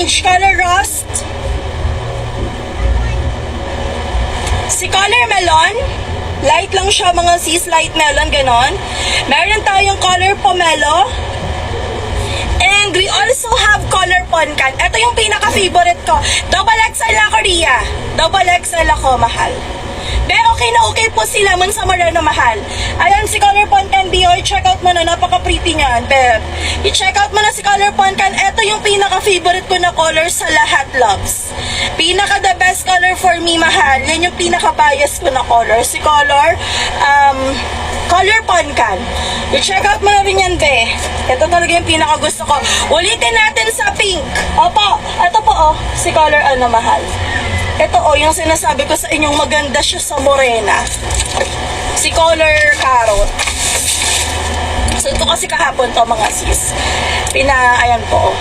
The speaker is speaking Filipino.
orange, color rust. Si color melon, light lang siya mga sis, light melon, ganon. Meron tayong color pomelo. And we also have color poncan. Ito yung pinaka-favorite ko. Double XL na Korea. Double XL ako, mahal. Pero okay po sila man sa Moreno, mahal. Ayan si color poncan, Bior. Check out mo na, napaka-pretty niyan, beb. I-check out mo na si color poncan. Ito yung pinaka-favorite ko na color sa lahat, loves. Pinaka-the best color for me, mahal. Yan yung pinaka-bias ko na color. Si color poncan. I-check out mo na rin yan, be. Ito talaga yung pinaka-gusto ko. Ulitin natin sa pink. Opo, ito po, si color mahal. Ito yung sinasabi ko sa inyong maganda siya sa morena. Si color carrot. So ito kasi kahapon to mga sis. Ayan po